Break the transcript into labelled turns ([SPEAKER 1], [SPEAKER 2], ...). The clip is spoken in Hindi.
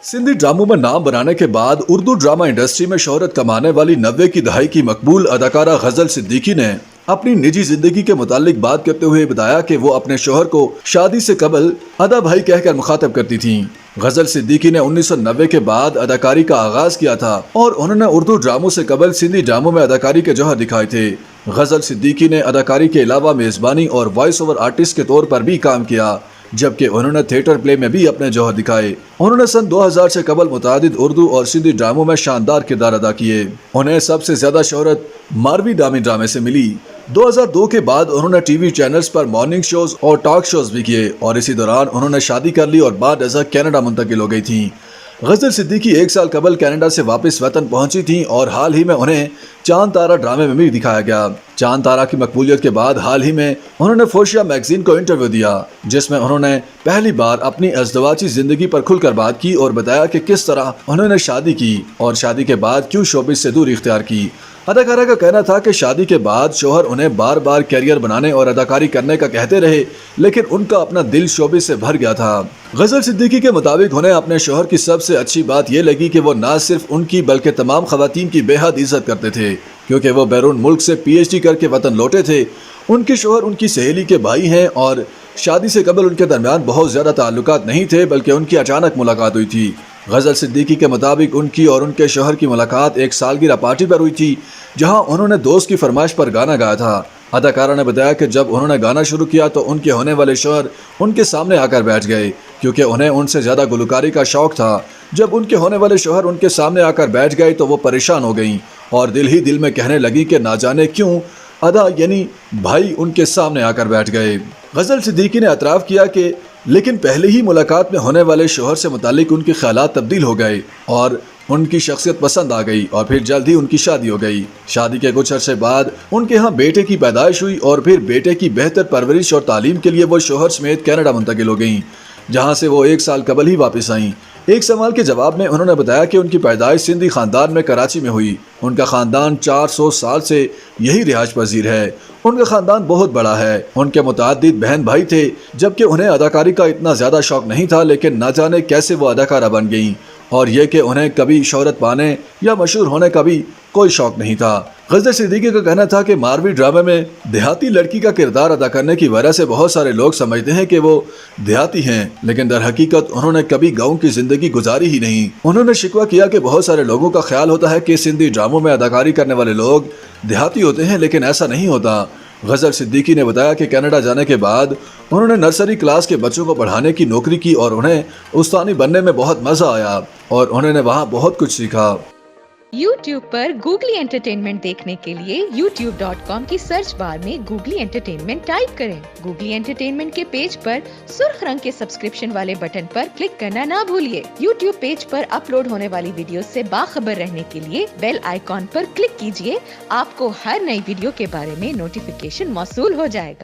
[SPEAKER 1] सिंधी ड्रामों में नाम बनाने के बाद उर्दू ड्रामा इंडस्ट्री में शोहरत कमाने वाली 90 की दहाई की मकबूल अदाकारा गजल सिद्दीकी ने अपनी निजी जिंदगी के मुतालिक बात करते हुए बताया कि वो अपने शोहर को शादी से कबल अदा भाई कहकर मुखातब करती थीं। गजल सिद्दीकी ने 1990 के बाद अदाकारी का आगाज किया था और उन्होंने उर्दू ड्रामों से कबल सिंधी ड्रामों में अदाकारी के जौहर दिखाए थे। गजल सिद्दीकी ने अदाकारी के अलावा मेजबानी और वॉइस ओवर आर्टिस्ट के तौर पर भी काम किया, जबकि उन्होंने थिएटर प्ले में भी अपने जौहर दिखाए। उन्होंने सन 2000 से कबल मुतादिद उर्दू और सिंधी ड्रामों में शानदार किरदार अदा किए। उन्हें सबसे ज्यादा शोहरत मारवी डामी ड्रामे से मिली। 2002 के बाद उन्होंने टीवी चैनल्स पर मॉर्निंग शोज और टॉक शोज भी किए और इसी दौरान उन्होंने शादी कर ली और बाद अज़ा कनाडा मुंतकिल हो गई थी। गजल सिद्दीकी 1 साल कबल कनाडा से वापस वतन पहुंची थीं और हाल ही में उन्हें चांद तारा ड्रामे में भी दिखाया गया। चांद तारा की मकबूलियत के बाद हाल ही में उन्होंने फोशिया मैगजीन को इंटरव्यू दिया, जिसमें उन्होंने पहली बार अपनी अज़दवाजी जिंदगी पर खुलकर बात की और बताया कि किस तरह उन्होंने शादी की और शादी के बाद क्यों शोबिस से दूरी इख्तियार की। अदाकारा का कहना था कि शादी के बाद शोहर उन्हें बार बार कैरियर बनाने और अदाकारी करने का कहते रहे, लेकिन उनका अपना दिल शोबिस से भर गया था। गजल सिद्दीकी के मुताबिक उन्हें अपने शोहर की सबसे अच्छी बात यह लगी कि वो न सिर्फ उनकी बल्कि तमाम खवातीन की बेहद इज्जत करते थे, क्योंकि वो बैरून मुल्क से PhD करके वतन लौटे थे। उनके शोहर उनकी सहेली के भाई हैं और शादी से कबल उनके दरमियान बहुत ज़्यादा ताल्लुकात नहीं थे, बल्कि उनकी अचानक मुलाकात हुई थी। गजल सिद्दीकी के मुताबिक उनकी और उनके शोहर की मुलाकात एक सालगिरह पार्टी पर हुई थी, जहां उन्होंने दोस्त की फरमाइश पर गाना गाया था। अदाकारा ने बताया कि जब उन्होंने गाना शुरू किया तो उनके होने वाले शोहर उनके सामने आकर बैठ गए, क्योंकि उन्हें उनसे ज़्यादा गुलकारी का शौक़ था। जब उनके होने वाले शोहर उनके सामने आकर बैठ गए तो वो परेशान हो गईं और दिल ही दिल में कहने लगी कि ना जाने क्यों अदा यानी भाई उनके सामने आकर बैठ गए। गजल सिद्दीकी ने एतराफ़ किया कि लेकिन पहले ही मुलाकात में होने वाले शोहर से मुतालिक उनके ख्यालात तब्दील हो गए और उनकी शख्सियत पसंद आ गई और फिर जल्द ही उनकी शादी हो गई। शादी के कुछ अर्से बाद उनके यहाँ बेटे की पैदाइश हुई और फिर बेटे की बेहतर परवरिश और तालीम के लिए वो शोहर समेत कनाडा मुंतकिल हो गईं, जहाँ से वो 1 साल कबल ही वापस आईं। एक सवाल के जवाब में उन्होंने बताया कि उनकी पैदाइश सिंधी ख़ानदान में कराची में हुई। उनका ख़ानदान 400 साल से यही रिहाज पजीर है। उनका ख़ानदान बहुत बड़ा है। उनके मुताद्दिद बहन भाई थे, जबकि उन्हें अदाकारी का इतना ज़्यादा शौक़ नहीं था, लेकिन ना जाने कैसे वो अदाकारा बन गईं और यह कि उन्हें कभी शोहरत पाने या मशहूर होने का भी कोई शौक़ नहीं था। गजल सिद्दीकी का कहना था कि मारवी ड्रामे में देहाती लड़की का किरदार अदा करने की वजह से बहुत सारे लोग समझते हैं कि वो देहाती हैं, लेकिन दर हकीकत उन्होंने कभी गाँव की जिंदगी गुजारी ही नहीं। उन्होंने शिकवा किया कि बहुत सारे लोगों का ख्याल होता है कि सिंधी ड्रामों में अदाकारी करने वाले लोग देहाती होते हैं, लेकिन ऐसा नहीं होता। गजल सिद्दीकी ने बताया कि कनाडा जाने के बाद उन्होंने नर्सरी क्लास के बच्चों को पढ़ाने की नौकरी की और उन्हें उस्तानी बनने में बहुत मज़ा आया और उन्होंने वहाँ बहुत कुछ सीखा।
[SPEAKER 2] YouTube पर गूगली एंटरटेनमेंट देखने के लिए youtube.com की सर्च बार में गूगली एंटरटेनमेंट टाइप करें। गूगली एंटरटेनमेंट के पेज पर सुर्ख रंग के सब्सक्रिप्शन वाले बटन पर क्लिक करना ना भूलिए। YouTube पेज पर अपलोड होने वाली वीडियो से बाखबर रहने के लिए बेल आइकॉन पर क्लिक कीजिए। आपको हर नई वीडियो के बारे में नोटिफिकेशन मौसूल हो जाएगा।